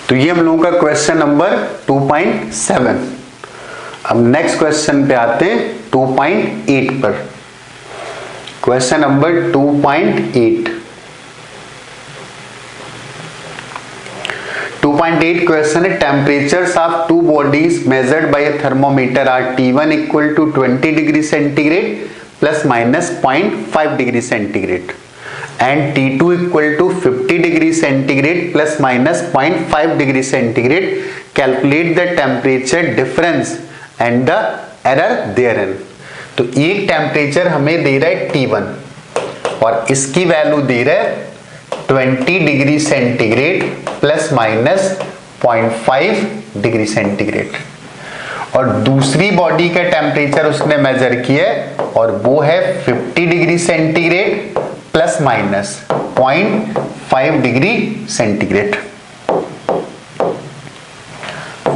तो ये हम लोगों का क्वेश्चन नंबर 2.7। अब नेक्स्ट क्वेश्चन पे आते हैं 2.8 पर। Question number 2.8। 2.8 क्वेश्चन है, temperatures of two bodies measured by a thermometer are T1 equal to 20 degree centigrade plus minus 0.5 degree centigrade and T2 equal to 50 degree centigrade plus minus 0.5 degree centigrade. Calculate the temperature difference and the error therein. तो एक temperature हमें दे रहा है T1 और इसकी value दे रहा है 20 degree centigrade plus minus 0.5 degree centigrade, और दूसरी बॉडी का टेम्परेचर उसने मेजर किया है और वो है 50 degree centigrade plus minus 0.5 degree centigrade,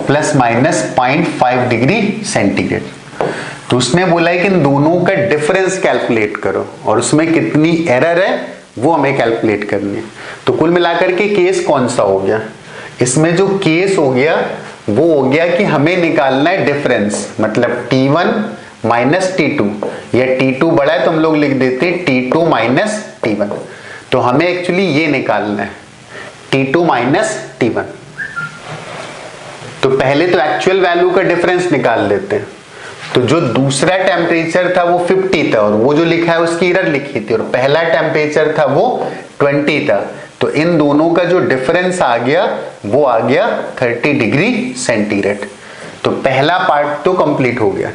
plus minus 0.5 degree centigrade. तो उसने बोला है कि इन दोनों का डिफरेंस कैलकुलेट करो और उसमें कितनी एरर है वो हमें कैलकुलेट करनी है। तो कुल मिलाकर के केस कौन सा हो गया, इसमें जो केस हो गया वो हो गया कि हमें निकालना है डिफरेंस, मतलब T1 माइनस T2, या T2 बड़ा है तो हम लोग लिख देते हैं T2 माइनस T1। तो हमें एक्चुअली ये निकालना है T2 माइनस T1। तो पहले तो एक्चुअल वैल्यू का डिफरेंस निकाल लेते हैं। तो जो दूसरा टेम्परेचर था वो 50 था और वो जो लिखा है उसकी एरर लिखी थी, और पहला टेम्परेचर था वो 20 था। तो इन दोनों का जो डिफरेंस आ गया वो आ गया 30 डिग्री सेंटीग्रेड। तो पहला पार्ट तो कंप्लीट हो गया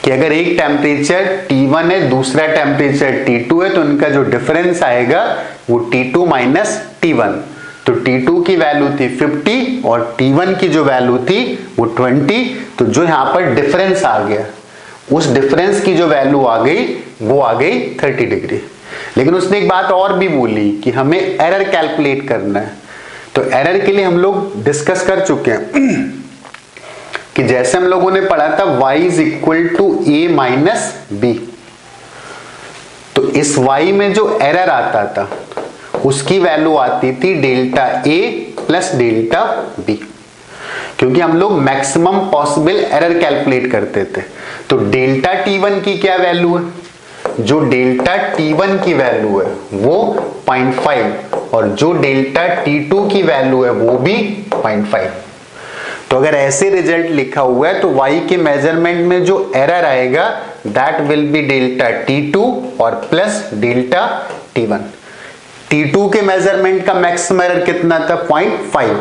कि अगर एक टेम्परेचर T1 है दूसरा टेम्परेचर T2 है तो इनका जो डिफरेंस आएगा वो T2 माइनस T1। तो T2 की वैल्यू थी 50 और T1 की जो वैल्यू थी वो 20। तो जो यहाँ पर डिफरेंस आ गया उस डिफरेंस की जो वैल्यू आ गई वो आ गई 30 डिग्री। लेकिन उसने एक बात और भी बोली कि हमें एरर कैलकुलेट करना है। तो एरर के लिए हम लोग डिस्कस कर चुके हैं कि जैसे हम लोगों ने पढ़ा था y is equal to a minus B, तो इस y में जो एरर आता था उसकी वैल्यू आती थी delta a plus delta b, क्योंकि हम लोग मैक्सिमम पॉसिबल एरर कैलकुलेट करते थे। तो डेल्टा T1 की क्या वैल्यू है, जो डेल्टा T1 की वैल्यू है वो 0.5 और जो डेल्टा T2 की वैल्यू है वो भी 0.5। तो अगर ऐसे रिजल्ट लिखा हुआ है तो y के मेजरमेंट में जो एरर आएगा that will be delta T2 और प्लस डेल्टा T1। T2 के मेजरमेंट का मैक्सिमम एरर कितना था 0.5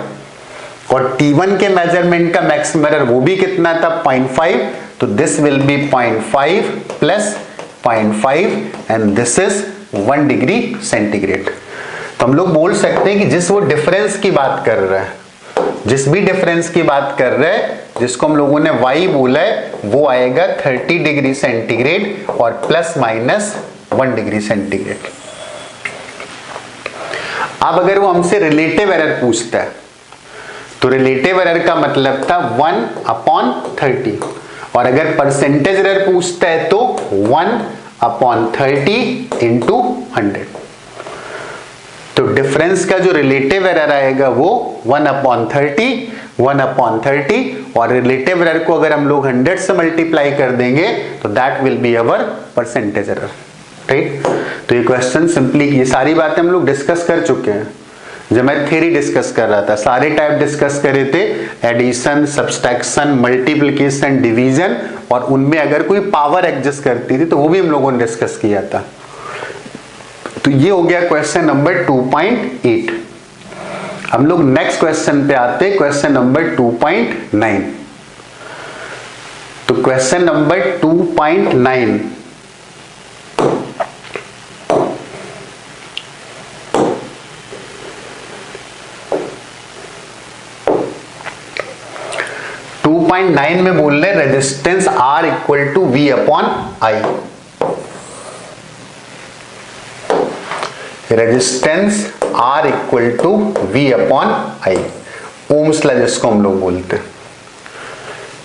और T1 के मेजरमेंट का मैक्सिमम एरर वो भी कितना था 0.5। तो this will be 0.5 plus 0.5 and this is 1 degree centigrade. तो हम लोग बोल सकते हैं कि जिस वो डिफरेंस की बात कर रहा है, जिस भी डिफरेंस की बात कर रहे हैं, जिसको हम लोगों ने y बोला है वो आएगा 30 डिग्री सेंटीग्रेड और प्लस माइनस 1 डिग्री सेंटीग्रेड। अब अगर वो हमसे रिलेटिव एरर पूछता है तो रिलेटिव एरर का मतलब था 1/30, और अगर परसेंटेज एरर पूछता है तो 1/30 इंटू 100। तो डिफरेंस का जो रिलेटिव एरर आएगा वो 1/30 और रिलेटिव एरर को अगर हम लोग 100 से मल्टीप्लाई कर देंगे तो that will be our percentage error. ठीक, तो ये क्वेश्चन सिंपली, ये सारी बातें हम लोग डिस्कस कर चुके हैं। जब मैं थ्योरी डिस्कस कर रहा था सारे टाइप डिस्कस करे थे, एडिशन, सब्सट्रैक्शन, मल्टीप्लिकेशन, डिवीजन, और उनमें अगर कोई पावर एग्जिस्ट करती थी तो वो भी हम लोगों ने डिस्कस किया था। तो ये हो गया क्वेश्चन नंबर 2.8। हम लोग नेक्स्ट क्वेश्चन पे आते हैं, क्वेश्चन नंबर 2.9। तो क्वेश्चन नंबर 2.9, में बोल रहे resistance R equal to V upon I। Resistance R equal to V upon I, Ohm's law जिसको हम लोग बोलते हैं,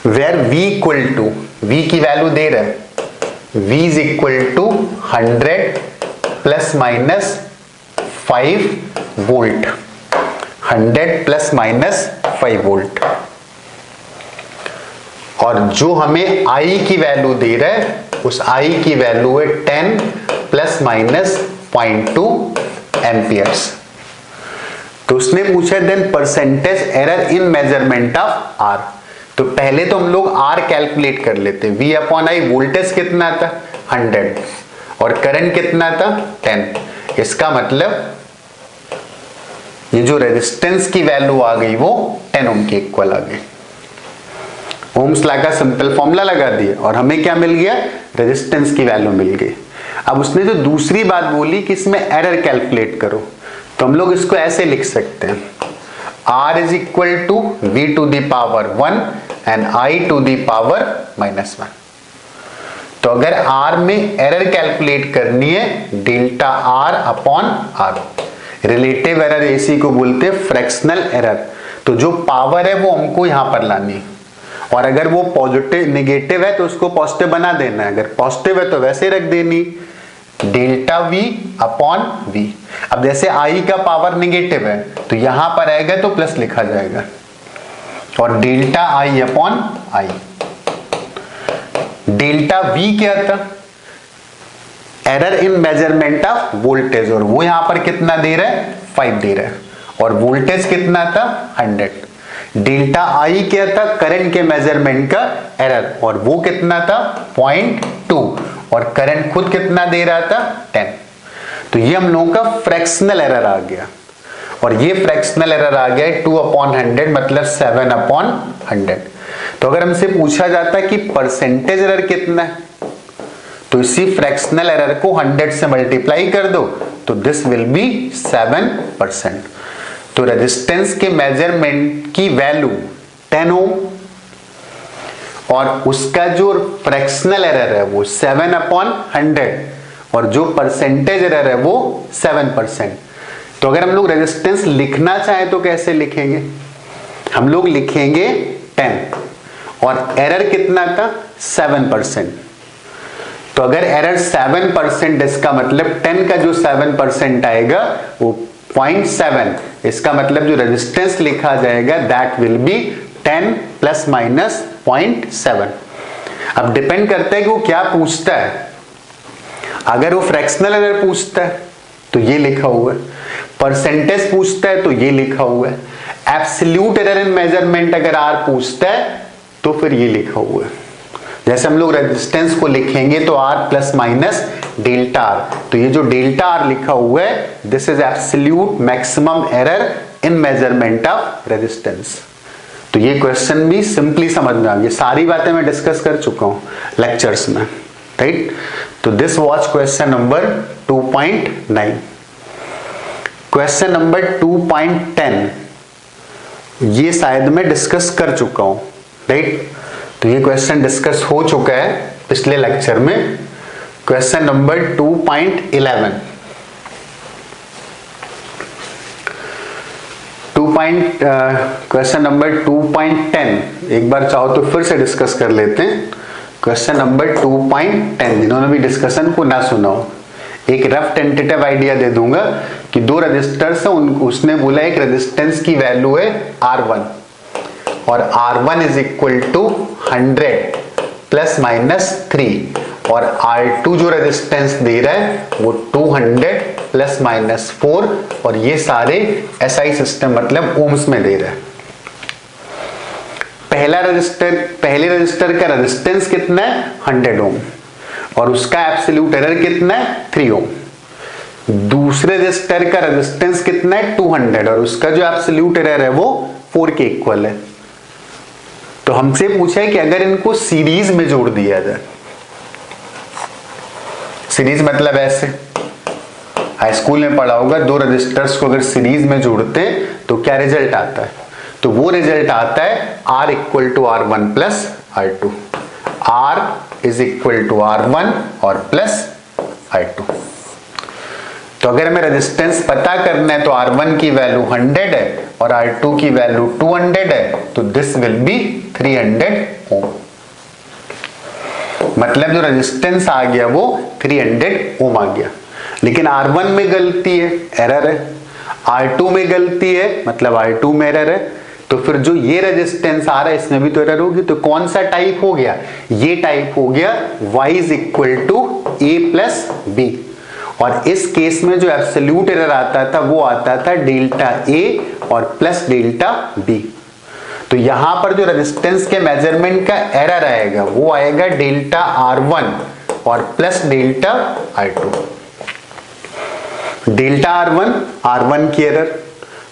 where V equal to, V की वैल्यू दे रहा है, V is equal to 100 plus minus 5 volt. 100 plus minus 5 volt, और जो हमें I की वैल्यू दे रहा है उस I की वैल्यू है 10 प्लस माइनस 0.2 एम्पियर्स। तो उसने पूछा then percentage error in measurement of R। तो पहले तो हम लोग R कैलकुलेट कर लेते। V अपॉन I वोल्टेज कितना था 100 और करंट कितना था 10। इसका मतलब ये जो रेजिस्टेंस की वैल्यू आ गई वो 10 ओम के इक्वल आ गई। ओम्स लॉ का सिंपल फॉर्मूला लगा दिया और हमें क्या मिल गया, रेजिस्टेंस की वैल्यू मिल गई। अब उसने जो दूसरी बात बोली कि इसमें एरर कैलकुलेट करो, तो हम लोग इसको ऐसे लिख सकते हैं R is equal to V to the power 1 and I to the power minus 1। तो अगर R में एरर कैलकुलेट करनी है delta R upon R, relative error इसी को बोलते हैं फ्रैक्शनल एरर। तो जो पावर है वो हमको यहां पर लानी है, और अगर वो पॉजिटिव नेगेटिव है तो उसको पॉजिटिव बना देना है, अगर पॉजिटिव है तो वैसे रख देनी डेल्टा V अपॉन V। अब जैसे I का पावर नेगेटिव है तो यहां पर आएगा तो प्लस लिखा जाएगा, और delta I upon I। Delta V क्या था, error in measurement of voltage, और वो यहां पर कितना दे रहा है 5 दे रहा है, और वोल्टेज कितना था 100। डेल्टा I क्या था, करंट के मेजरमेंट का एरर, और वो कितना था 0.2, और करंट खुद कितना दे रहा था 10। तो ये हम लोगों का फ्रैक्शनल एरर आ गया, और ये फ्रैक्शनल एरर आ गया 2/100 मतलब 7/100। तो अगर हमसे पूछा जाता कि परसेंटेज एरर कितना है, तो इसी फ्रैक्शनल एरर को 100 से मल्टीप्लाई कर दो तो दिस विल बी 7%। तो रेजिस्टेंस के मेजरमेंट की वैल्यू 10 ओम और उसका जो फ्रैक्शनल एरर है वो 7/100 और जो परसेंटेज एरर है वो 7%। तो अगर हम लोग रेजिस्टेंस लिखना चाहें तो कैसे लिखेंगे, हम लोग लिखेंगे 10 और एरर कितना था 7%। तो अगर एरर 7%, इसका मतलब 10 का जो 7% आएगा वो 0.7, इसका मतलब जो रेजिस्टेंस लिखा जाएगा that will be 10 plus minus 0.7। अब डिपेंड करता है कि वो क्या पूछता है। अगर वो फ्रैक्शनल एरर पूछता है तो ये लिखा हुआ है, परसेंटेज पूछता है तो ये लिखा हुआ है, एब्सोल्यूट एरर इन मेजरमेंट अगर R पूछता है तो फिर ये लिखा हुआ है। जैसे हम लोग रेजिस्टेंस को लिखेंगे तो R plus minus delta R, तो ये जो डेल्टा R लिखा हुआ है this is absolute maximum error in measurement of resistance. तो ये क्वेश्चन भी सिंपली समझ में आ गया, सारी बातें मैं डिस्कस कर चुका हूं लेक्चर्स में, राइट। तो this was question number 2.9। Question number 2.10 ये शायद मैं डिस्कस कर चुका हूं, राइट। तो ये क्वेश्चन डिस्कस हो चुका है पिछले लेक्चर में। क्वेश्चन नंबर 2.11 क्वेश्चन नंबर 2.10 एक बार चाहो तो फिर से डिस्कस कर लेते हैं। क्वेश्चन नंबर 2.10 जिन्होंने भी डिस्कशन को ना सुना हो, एक रफ टेंटेटिव आइडिया दे दूंगा कि दो रजिस्टर्स हैं, उसने बोला एक रेजिस्टेंस की वैल्यू है R1 और R1 is equal to 100 plus minus 3 और R2 जो रेजिस्टेंस दे रहा है वो 200 प्लस माइनस 4 और ये सारे SI सिस्टम मतलब ओम्स में दे रहा है। पहले रजिस्टर का रेजिस्टेंस कितना है 100 ओम और उसका एब्सोल्यूट एरर कितना है 3 ओम। दूसरे रजिस्टर का रेजिस्टेंस कितना है 200 और उसका जो एब्सोल्यूट एरर है वो 4 के इक्वल है। तो हमसे पूछा है कि अगर इनको सीरीज में जोड़ दिया जाए, सीरीज मतलब ऐसे हाई स्कूल में पढ़ा होगा, दो रजिस्टर्स को अगर सीरीज में जोड़ते हैं तो क्या रिजल्ट आता है, तो वो रिजल्ट आता है R equal to R1 plus R2, R is equal to R1 और प्लस R2। तो अगर हमें रेजिस्टेंस पता करना है तो R1 की वैल्यू 100 है और R2 की वैल्यू 200 है, तो दिस विल बी 300 ओम। मतलब जो रेजिस्टेंस आ गया वो 300 ओम आ गया। लेकिन R1 में गलती है, एरर है। R2 में गलती है मतलब R2 में एरर है, तो फिर जो ये रेजिस्टेंस आ रहा है इसमें भी तो एरर होगी। तो कौन सा टाइप हो गया, ये टाइप हो गया y is equal to a plus B. और इस केस में जो एब्सोल्यूट एरर आता था वो आता था डेल्टा a और प्लस डेल्टा b। तो यहां पर जो रेजिस्टेंस के मेजरमेंट का एरर आएगा वो आएगा डेल्टा R1 और plus delta R2। Delta R1 की एरर,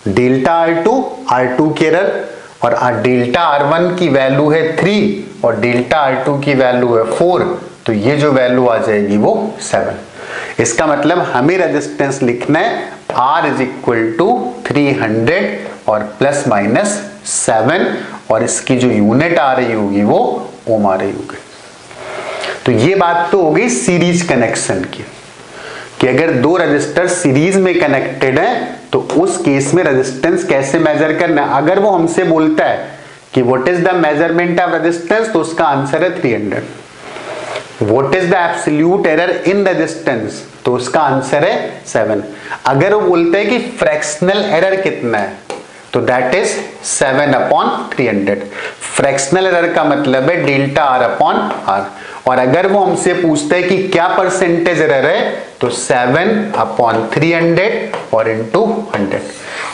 डेल्टा R2 की एरर, और डेल्टा R1 की वैल्यू है 3 और डेल्टा R2 की वैल्यू है 4, तो ये जो वैल्यू आ जाएगी वो 7। इसका मतलब हमें रेजिस्टेंस लिखना है R इज इक्वल टू 300 और प्लस माइनस 7, और इसकी जो यूनिट आ रही होगी वो ओम आ रही होगी। तो ये बात तो हो गई सीरीज कनेक्शन की, कि अगर दो रजिस्टर सीरीज में कनेक्टेड हैं तो उस केस में रेजिस्टेंस कैसे मेजर करना है। अगर वो हमसे बोलता है कि what is the measurement of resistance, तो उसका आंसर है 300। What is the absolute error in resistance, तो उसका आंसर है 7। अगर वो बोलते हैं कि फ्रैक्शनल एरर कितना है, तो दैट इज 7/300। फ्रैक्शनल एरर का मतलब है डेल्टा R/R। और अगर वो हमसे पूछते हैं कि क्या परसेंटेज एरर है, तो 7/300 और इंटू 100।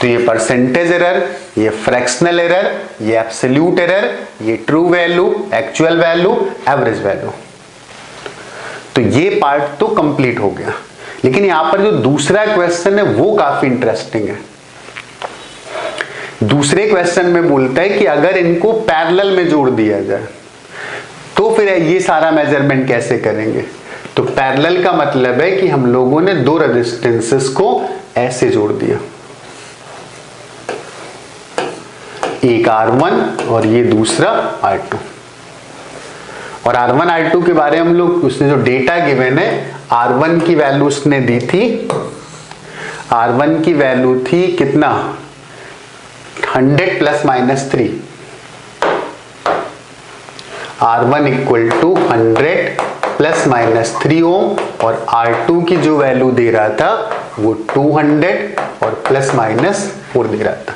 तो ये परसेंटेज एरर, ये फ्रैक्शनल एरर, ये एब्सोल्यूट एरर, ये true value, actual value, average value. तो ये पार्ट तो कंप्लीट हो गया। लेकिन यहां पर जो दूसरा क्वेश्चन है वो काफी इंटरेस्टिंग है। दूसरे क्वेश्चन में बोलता है कि अगर इनको पैरेलल में जोड़ दिया जाए तो फिर ये सारा मेजरमेंट कैसे करेंगे। तो पैरेलल का मतलब है कि हम लोगों ने दो रेजिस्टेंसेस को ऐसे जोड़ दिया, एक R1 और ये दूसरा R2। और R1 R2 के बारे में हम लोग, उसने जो डेटा गिवन है, R1 की वैल्यू उसने दी थी, R1 की वैल्यू थी कितना, 100 plus minus 3। R1 equal to 100 plus minus 3 ohm, और R2 की जो वैल्यू दे रहा था वो 200 और प्लस माइनस 4 दे रहा था।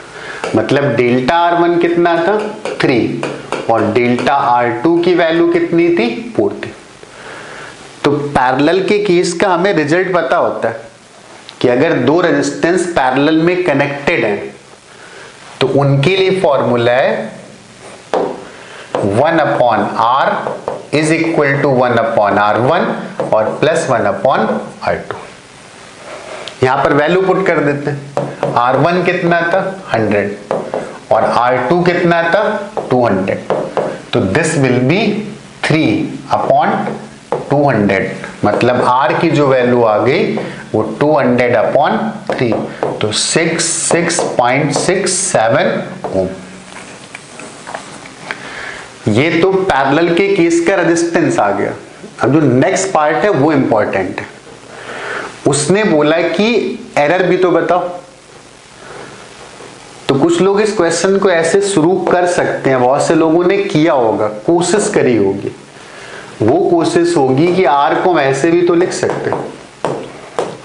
मतलब डेल्टा R1 कितना था, 3, और डेल्टा R2 की वैल्यू कितनी थी, 4 थी। तो पैरेलल के केस का हमें रिजल्ट पता होता है कि अगर दो रेजिस्टेंस पैरेलल में कनेक्टेड हैं तो उनके लिए फॉर्मूला है 1/R is equal to 1/R1 और प्लस 1/R2। यहां पर वैल्यू पुट कर देते हैं। R1 कितना था, 100, और R2 कितना था, 200। तो दिस विल बी 3/200, मतलब R की जो वैल्यू आ गई वो 200/3, तो 6.67 ओम। ये तो पैरेलल के केस का रेजिस्टेंस आ गया। अब जो नेक्स्ट पार्ट है वो इंपॉर्टेंट है। उसने बोला कि एरर भी तो बताओ। तो कुछ लोग इस क्वेश्चन को ऐसे शुरू कर सकते हैं, बहुत से लोगों ने किया होगा, कोशिश करी होगी। वो कोशिश होगी कि R को हम ऐसे भी तो लिख सकते हैं,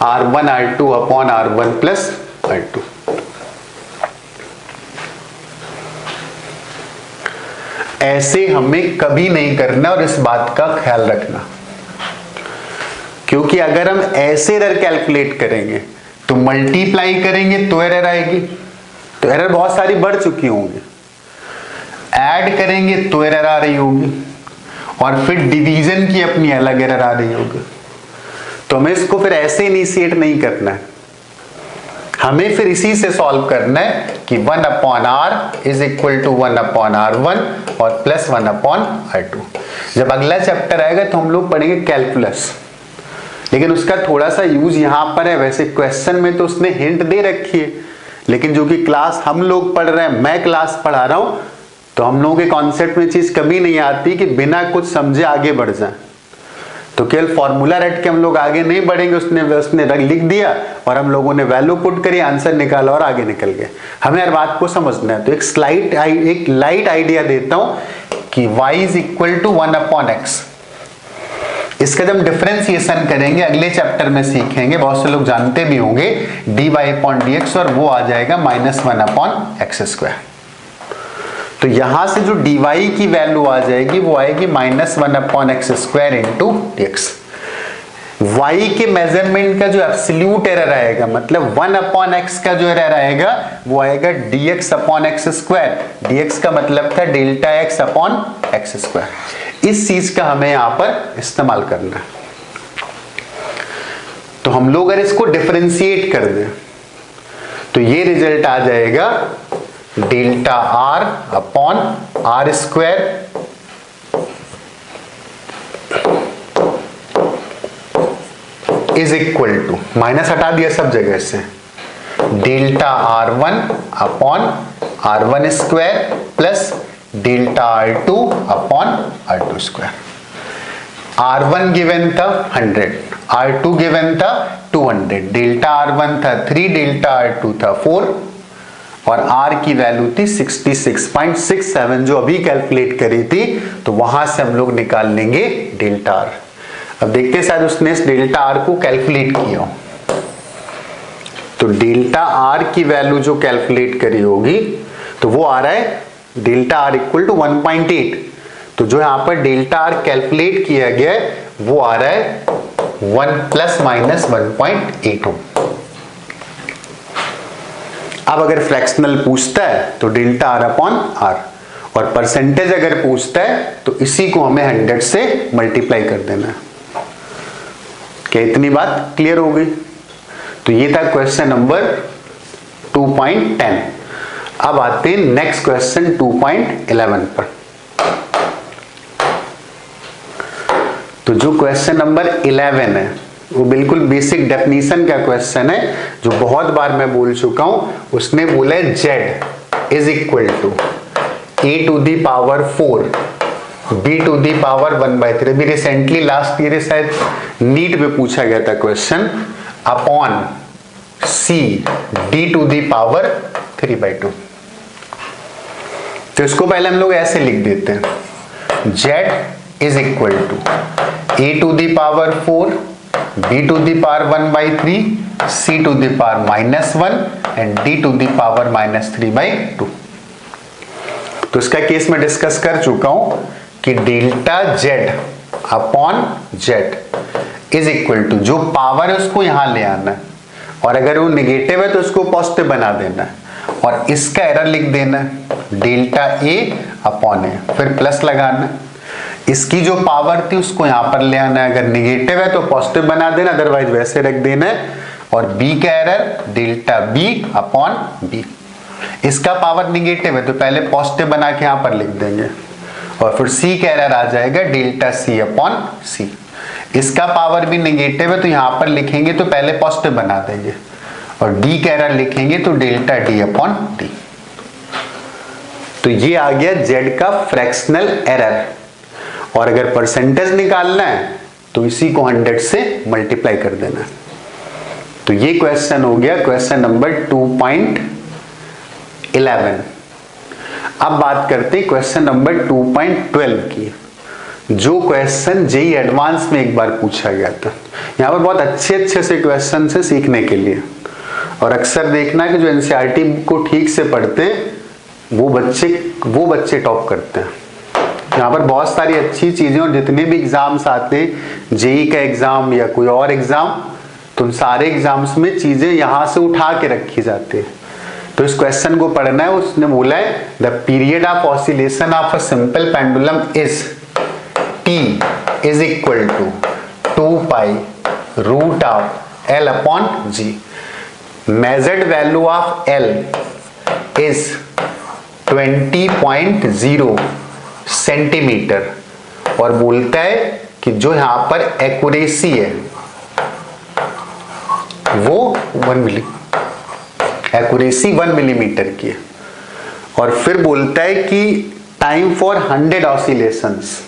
R1 R2/R1 प्लस R2। ऐसे हमें कभी नहीं करना, और इस बात का ख्याल रखना, क्योंकि अगर हम ऐसे एरर कैलकुलेट करेंगे तो मल्टीप्लाई करेंगे तो एरर आएगी, तो एरर बहुत सारी बढ़ चुकी होंगी। ऐड करेंगे तो एरर आ रही होगी, और फिर डिवीजन की अपनी अलग एरर आ रही होगी। तो हमें इसको फिर ऐसे इनिशिएट नहीं करना है, हमें फिर इसी से सॉल्व करना है कि 1/R is equal to 1/R1 और प्लस 1/R2। जब अगला चैप्टर आएगा तो हम लोग पढ़ेंगे कैलकुलस, लेकिन उसका थोड़ा सा यूज यहां पर है। वैसे क्वेश्चन में तो उसने हिंट दे रखी है, लेकिन जो कि क्लास हम लोग पढ़ रहे हैं, मैं क्लास पढ़ा रहा हूं, तो हम लोगों के कॉन्सेप्ट में चीज कभी नहीं आती कि बिना कुछ समझे आगे बढ़ जाए। तो केवल फॉर्मूला रट के हम लोग आगे नहीं बढ़ेंगे। उसने लिख दिया और हम लोगों ने वैल्यू पुट करी, आंसर निकाला और आगे निकल गए। हमें हर बात को समझना है। तो एक लाइट आइडिया देता हूं कि y is equal to 1/x। इसका जब डिफरेंशिएशन करेंगे अगले चैप्टर में सीखेंगे, बहुत से लोग जानते भी होंगे, dy/dx, और वो आ जाएगा -1/x²। तो यहां से जो dy की वैल्यू आ जाएगी वो आएगी -1/x² इंटू dx। y के मेजरमेंट का जो एब्सोल्यूट एरर आएगा, मतलब 1/x का जो एरर आएगा वो आएगा dx/x²। dx का मतलब था Δx/x²। इस चीज का हमें यहां पर इस्तेमाल करना है। तो हम लोग अगर इसको डिफरेंशिएट कर दें तो ये रिजल्ट आ जाएगा ΔR/r² is equal to, minus हटा दिया सब जगह से, ΔR1/r1² plus ΔR2/r2²। R1 given था 100, R2 गिवन था 200, ΔR1 था 3, ΔR2 था 4 और R की वैल्यू थी 66.67 जो अभी कैलकुलेट करी थी। तो वहां से हम लोग निकाल लेंगे ΔR। अब देखते हैं शायद उसने इस ΔR को कैलकुलेट किया हो। तो ΔR की वैल्यू जो कैलकुलेट करी होगी तो वो आ रहा है ΔR इक्वल टू 1.8। तो जो यहां पर ΔR कैलकुलेट किया गया है वो आ रहा है 1 ± 1.8 ओम। अब अगर फ्रैक्शनल पूछता है तो ΔR/R, और परसेंटेज अगर पूछता है तो इसी को हमें 100 से मल्टीप्लाई कर देना है। क्या इतनी बात क्लियर हो गई? तो ये था क्वेश्चन नंबर 2.10। अब आते हैं नेक्स्ट क्वेश्चन 2.11 पर। तो जो क्वेश्चन नंबर 11 है वो बिल्कुल बेसिक डेफिनेशन का क्वेश्चन है, जो बहुत बार मैं बोल चुका हूं। उसने बोला है z is equal to a⁴ b⁴ अभी रिसेंटली लास्ट ईयर शायद नीट में पूछा गया था क्वेश्चन, अपॉन c d⁵/2। तो इसको पहले हम लोग ऐसे लिख देते हैं, z is equal to a⁴ b⁴ c⁻⁻1 and d⁻⁻3/2। तो इसका केस में डिस्कस कर चुका हूं कि ΔZ/Z इज इक्वल टू, जो पावर है उसको यहां ले आना है और अगर वो निगेटिव है तो उसको पॉजिटिव बना देना है और इसका एरर लिख देना है ΔA/A, फिर प्लस लगाना है। इसकी जो पावर थी उसको यहां पर ले आना है, अगर निगेटिव है तो पॉजिटिव बना देना, अदरवाइज वैसे रख देना है। और b का एरर ΔB/B। इसका पावर निगेटिव है तो पहले पॉजिटिव बना के यहां पर लिख देंगे और फिर c का एरर आ जाएगा ΔC/C। इसका पावर भी निगेटिव है तो यहां पर लिखेंगे तो पहले पॉजिटिव बना देंगे और d का एरर लिखेंगे तो ΔD/D। तो ये आ गया z का फ्रैक्शनल एरर। और अगर परसेंटेज निकालना है तो इसी को 100 से मल्टीप्लाई कर देना। तो ये क्वेश्चन हो गया क्वेश्चन नंबर 2.11। अब बात करते हैं क्वेश्चन नंबर 2.12 की, जो क्वेश्चन जेईई एडवांस में एक बार पूछा गया था। यहाँ पर बहुत अच्छे से क्वेश्चन से सीखने के लिए, और अक्सर देखना है कि जो एनसीईआरटी को ठीक से पढ़ते हैं वो बच्चे टॉप करते हैं। यहाँ पर बहुत सारी अच्छी चीजें, और जितने भी एग्जाम्स आते हैं, जेईई का एग्जाम या कोई और एग्जाम, तो उन सारे एग्जाम्स में चीजें यहाँ से उठा के रखी जाती है। तो इस क्वेश्चन को पढ़ना है। उसने बोला है the period of oscillation of a simple pendulum is t is equal to 2π√L/G। Measured value of L is 20.0 centimetre, और बोलता है कि जो यहां पर एक्यूरेसी है वो 1 मिलीमीटर की है। और फिर बोलता है कि टाइम फॉर 100 ऑसिलेशंस,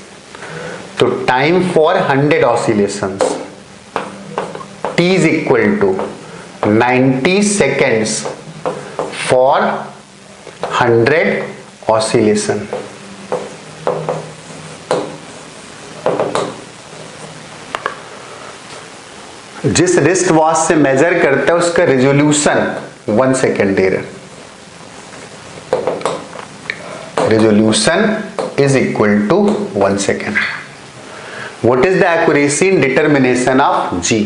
तो time for 100 oscillations t is equal to 90 seconds for 100 oscillation. जिस रिस्ट वॉच से मेजर करता है उसका resolution 1 second error, resolution is equal to 1 second. What is the accuracy in determination of जी,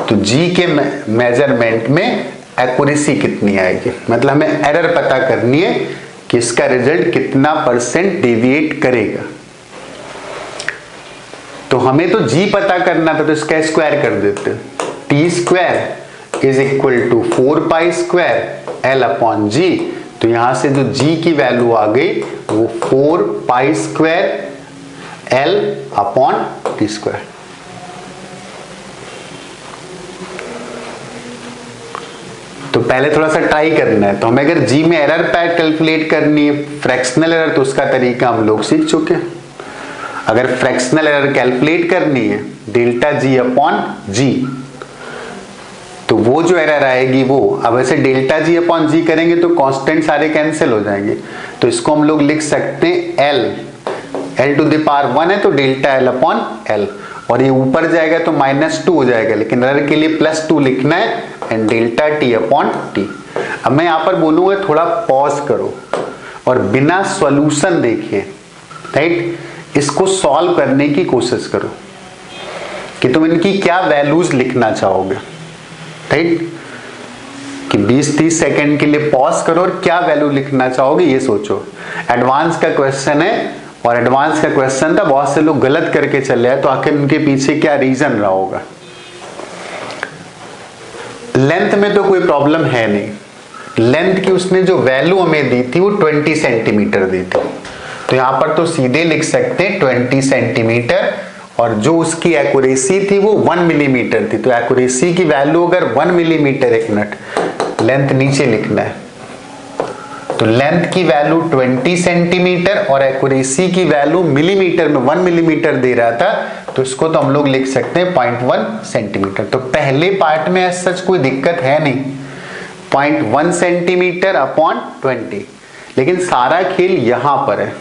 तो जी के measurement में accuracy कितनी आएगी, मतलब हमें एरर पता करनी है कि इसका रिजल्ट कितना % डेविएट करेगा। तो हमें तो जी पता करना था, तो इसका स्क्वायर कर देते, T square is equal to 4π² L upon g. तो यहां से जो जी की वैल्यू आ गई वो 4π² L अपॉन टी स्क्वायर। तो पहले थोड़ा सा ट्राई करना है। तो हमें अगर जी में एरर पैड कैलकुलेट करनी है, फ्रैक्शनल एरर, तो उसका तरीका हम लोग सीख चुके हैं। अगर फ्रैक्शनल एरर कैलकुलेट करनी है डेल्टा जी अपॉन जी, तो वो जो एरर आएगी वो, अब ऐसे डेल्टा जी अपॉन जी करेंगे तो कांस्टेंट सारे कैंसिल हो जाएंगे। तो इसको हम लोग लिख सकते हैं L टू द पावर 1 है तो डेल्टा L अपॉन L, और ये ऊपर जाएगा तो -2 हो जाएगा, लेकिन एरर के लिए +2 लिखना है and delta T upon T. अब मैं यहां पर बोलूंगा थोड़ा पॉज करो और बिना सॉल्यूशन देखे, राइट, इसको सॉल्व करने की कोशिश करो कि तुम इनकी क्या वैल्यूज लिखना चाहोगे, राइट, कि 20-30 सेकेंड के लिए पॉज करो और क्या वैल्यू लिखना चाहोगे ये सोचो। एडवांस का क्वेश्चन है, और एडवांस का क्वेश्चन था, बहुत से लोग गलत करके चले आए, तो आखिर उनके पीछे क्या रीजन रहा होगा। लेंथ में तो कोई प्रॉब्लम है नहीं, लेंथ की उसने जो वैल्यू हमें दी थी वो 20 सेंटीमीटर दी थी, तो यहां पर तो सीधे लिख सकते हैं 20 सेंटीमीटर, और जो उसकी एक्यूरेसी थी वो 1 मिलीमीटर थी। तो एक्यूरेसी की वैल्यू अगर 1 मिलीमीटर, एक मिनट, लेंथ नीचे लिखना है, तो लेंथ की वैल्यू 20 सेंटीमीटर और एक्यूरेसी की वैल्यू मिलीमीटर में 1 मिलीमीटर दे रहा था, तो इसको तो हम लोग लिख सकते हैं 0.1 सेंटीमीटर। तो पहले पार्ट में ऐसा कोई दिक्कत है नहीं, 0.1 सेंटीमीटर अपॉन 20, लेकिन सारा खेल यहां पर है।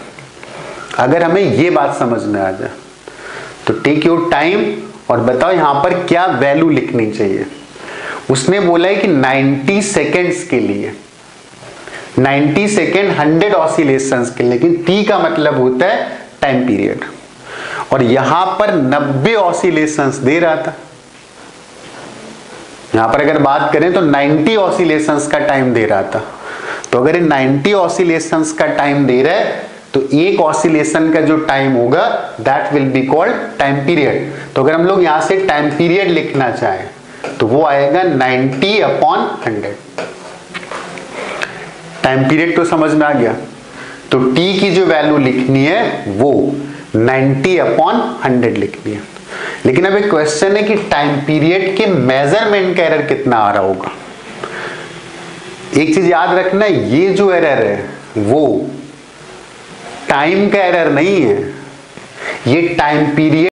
अगर हमें ये बात समझ में आ जाए तो टेक योर टाइम और बताओ यहां पर क्या वैल्यू लिखनी चाहिए। उसने बोला है कि 90 सेकेंड्स के लिए, 90 सेकेंड 100 ऑसिलेशंस के लिए, लेकिन टी का मतलब होता है टाइम पीरियड, और यहां पर 90 ऑसिलेशंस दे रहा था। यहां पर अगर बात करें तो 90 ऑसिलेशंस का टाइम दे रहा था। तो अगर ये 90 ऑसिलेशंस का टाइम दे रहा है तो एक ऑसिलेशन का जो टाइम होगा that will be called time period. तो अगर हम लोग यहां से टाइम पीरियड लिखना चाहें तो वो आएगा 90 अपॉन 100। टाइम पीरियड तो समझ में आ गया। तो t की जो वैल्यू लिखनी है वो 90 अपॉन 100 लिखनी है। लेकिन अब एक क्वेश्चन है कि टाइम पीरियड के मेजरमेंट का एरर कितना आ रहा होगा। एक चीज याद रखना, ये जो एरर है वो टाइम का एरर नहीं है, ये टाइम पीरियड